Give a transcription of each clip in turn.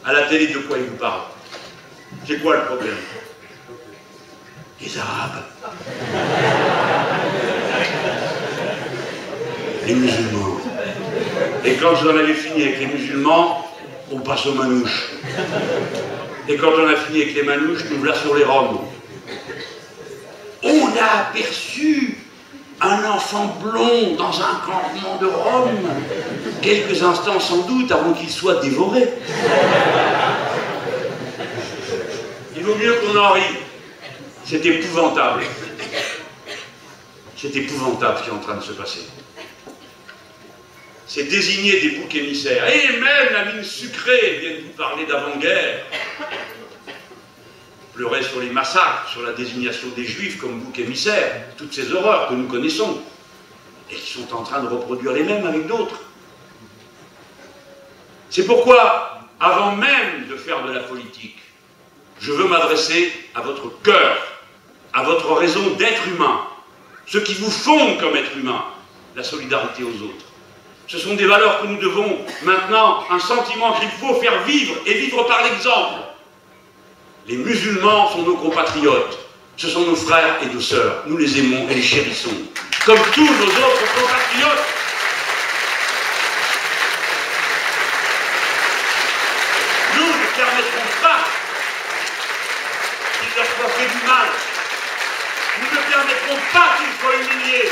À la télé, de quoi ils vous parlent? C'est quoi le problème? Les Arabes. Les musulmans. Et quand vous en avez fini avec les musulmans, on passe aux manouches. Et quand on a fini avec les manouches, nous voilà sur les Roms. On a aperçu un enfant blond dans un campement de Rome, quelques instants sans doute avant qu'il soit dévoré. Il vaut mieux qu'on en rie. C'est épouvantable. C'est épouvantable ce qui est en train de se passer. C'est désigner des boucs émissaires. Et même la mine sucrée vient de vous parler d'avant-guerre. Pleurer sur les massacres, sur la désignation des Juifs comme boucs émissaires, toutes ces horreurs que nous connaissons, et qui sont en train de reproduire les mêmes avec d'autres. C'est pourquoi, avant même de faire de la politique, je veux m'adresser à votre cœur, à votre raison d'être humain, ce qui vous fonde comme être humain, la solidarité aux autres. Ce sont des valeurs que nous devons maintenant, un sentiment qu'il faut faire vivre, et vivre par l'exemple. Les musulmans sont nos compatriotes, ce sont nos frères et nos sœurs, nous les aimons et les chérissons, comme tous nos autres compatriotes. Nous ne permettrons pas qu'il leur soit fait du mal, nous ne permettrons pas qu'ils soient humiliés.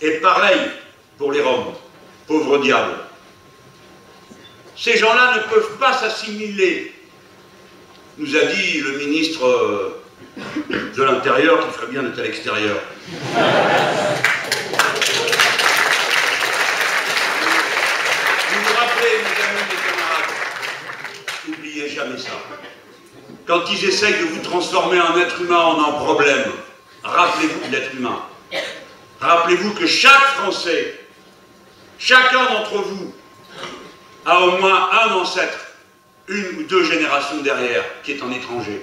Et pareil pour les Roms. Pauvres diables. Ces gens-là ne peuvent pas s'assimiler, nous a dit le ministre de l'Intérieur, qui ferait bien d'être à l'extérieur. Vous vous rappelez, mes amis, mes camarades, n'oubliez jamais ça. Quand ils essayent de vous transformer en être humain en un problème, rappelez-vous de l'être humain. Rappelez-vous que chaque Français, chacun d'entre vous a au moins un ancêtre, une ou deux générations derrière, qui est un étranger.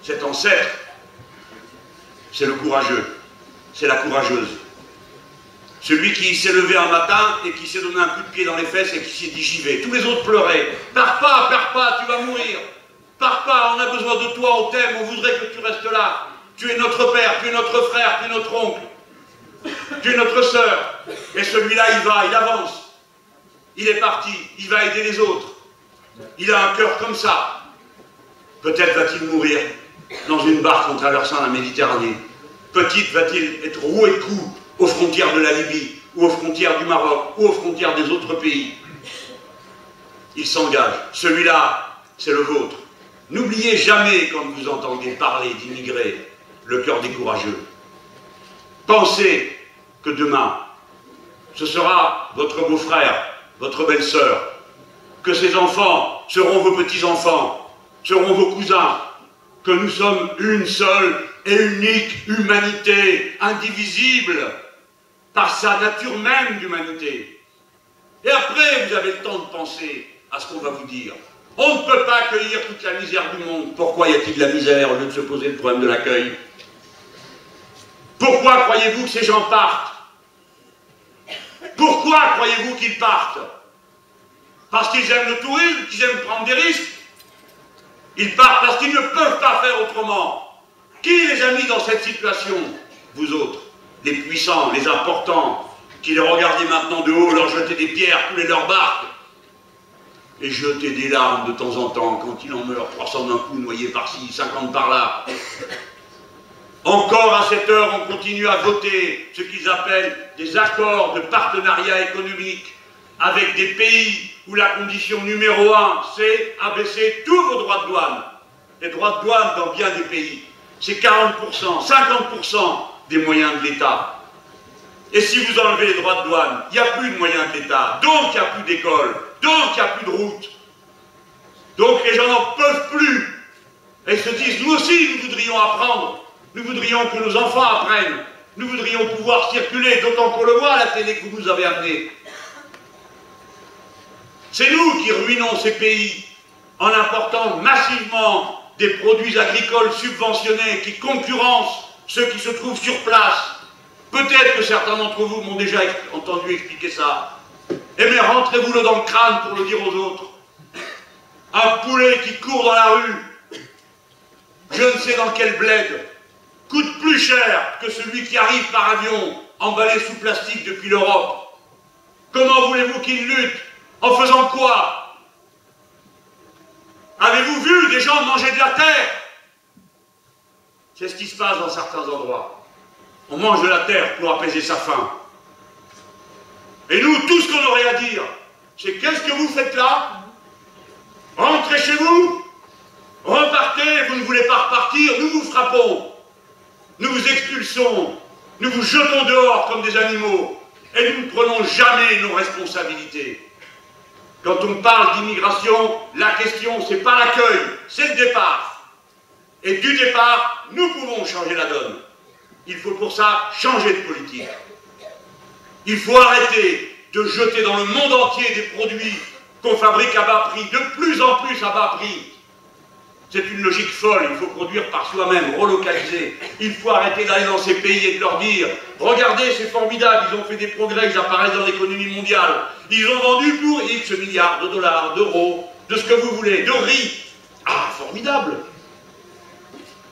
Cet ancêtre, c'est le courageux, c'est la courageuse. Celui qui s'est levé un matin et qui s'est donné un coup de pied dans les fesses et qui s'est dit j'y vais. Tous les autres pleuraient. Pars pas, tu vas mourir. Pars pas, on a besoin de toi, on t'aime, on voudrait que tu restes là. Tu es notre père, tu es notre frère, tu es notre oncle. Tu es notre sœur. Et celui-là, il va, il avance. Il est parti, il va aider les autres. Il a un cœur comme ça. Peut-être va-t-il mourir dans une barque en traversant la Méditerranée. Peut-être va-t-il être roué de coups aux frontières de la Libye, ou aux frontières du Maroc, ou aux frontières des autres pays. Il s'engage. Celui-là, c'est le vôtre. N'oubliez jamais, quand vous entendez parler d'immigrés, le cœur des courageux. Pensez que demain, ce sera votre beau-frère, votre belle-sœur, que ces enfants seront vos petits-enfants, seront vos cousins, que nous sommes une seule et unique humanité, indivisible, par sa nature même d'humanité. Et après, vous avez le temps de penser à ce qu'on va vous dire. On ne peut pas accueillir toute la misère du monde. Pourquoi y a-t-il de la misère au lieu de se poser le problème de l'accueil? Pourquoi croyez-vous que ces gens partent? Pourquoi croyez-vous qu'ils partent? Parce qu'ils aiment le tourisme, qu'ils aiment prendre des risques? Ils partent parce qu'ils ne peuvent pas faire autrement. Qui les a mis dans cette situation? Vous autres, les puissants, les importants, qui les regardez maintenant de haut, leur jeter des pierres, couler leurs barques, et jeter des larmes de temps en temps, quand il en meurt 300 d'un coup, noyés par-ci, 50 par-là. Encore à cette heure, on continue à voter ce qu'ils appellent des accords de partenariat économique avec des pays où la condition numéro 1, c'est abaisser tous vos droits de douane. Les droits de douane dans bien des pays, c'est 40%, 50% des moyens de l'État. Et si vous enlevez les droits de douane, il n'y a plus de moyens de l'État, donc il n'y a plus d'école, donc il n'y a plus de route. Donc les gens n'en peuvent plus. Et ils se disent, nous aussi, nous voudrions apprendre. Nous voudrions que nos enfants apprennent. Nous voudrions pouvoir circuler, d'autant qu'on le voit à la télé que vous nous avez amené. C'est nous qui ruinons ces pays en important massivement des produits agricoles subventionnés qui concurrencent ceux qui se trouvent sur place. Peut-être que certains d'entre vous m'ont déjà entendu expliquer ça. Eh bien, rentrez-vous-le dans le crâne pour le dire aux autres. Un poulet qui court dans la rue, je ne sais dans quel bled, coûte plus cher que celui qui arrive par avion, emballé sous plastique depuis l'Europe. Comment voulez-vous qu'il lutte? En faisant quoi? Avez-vous vu des gens manger de la terre? C'est ce qui se passe dans certains endroits. On mange de la terre pour apaiser sa faim. Et nous, tout ce qu'on aurait à dire, c'est qu'est-ce que vous faites là? Rentrez chez vous, repartez, vous ne voulez pas repartir, nous vous frappons, nous vous expulsons, nous vous jetons dehors comme des animaux, et nous ne prenons jamais nos responsabilités. Quand on parle d'immigration, la question, c'est pas l'accueil, c'est le départ. Et du départ, nous pouvons changer la donne. Il faut pour ça changer de politique. Il faut arrêter de jeter dans le monde entier des produits qu'on fabrique à bas prix, de plus en plus à bas prix. C'est une logique folle, il faut produire par soi-même, relocaliser. Il faut arrêter d'aller dans ces pays et de leur dire « Regardez, c'est formidable, ils ont fait des progrès, ils apparaissent dans l'économie mondiale. Ils ont vendu pour X milliards de dollars, d'euros, de ce que vous voulez, de riz. Ah, formidable !»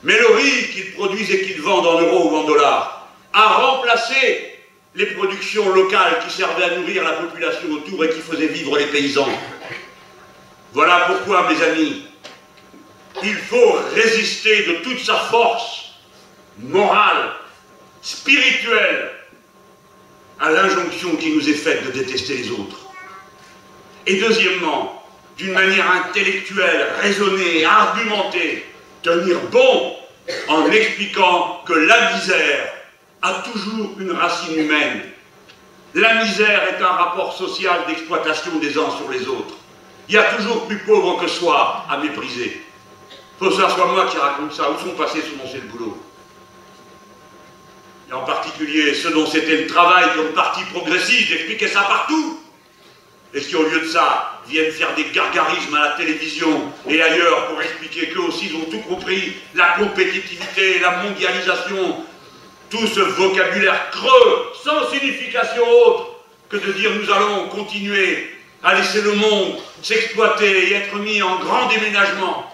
Mais le riz qu'ils produisent et qu'ils vendent en euros ou en dollars a remplacé les productions locales qui servaient à nourrir la population autour et qui faisaient vivre les paysans. Voilà pourquoi, mes amis, il faut résister de toute sa force morale, spirituelle, à l'injonction qui nous est faite de détester les autres. Et deuxièmement, d'une manière intellectuelle, raisonnée, argumentée, tenir bon en expliquant que la misère a toujours une racine humaine. La misère est un rapport social d'exploitation des uns sur les autres. Il y a toujours plus pauvre que soi à mépriser. Il faut que ce soit moi qui raconte ça. Où sont passés ceux dont c'est le boulot? Et en particulier ceux dont c'était le travail comme parti progressiste d'expliquer ça partout. Et qui, au lieu de ça, viennent faire des gargarismes à la télévision et ailleurs pour expliquer qu'eux aussi ils ont tout compris, la compétitivité, la mondialisation, tout ce vocabulaire creux, sans signification autre que de dire nous allons continuer à laisser le monde s'exploiter et être mis en grand déménagement.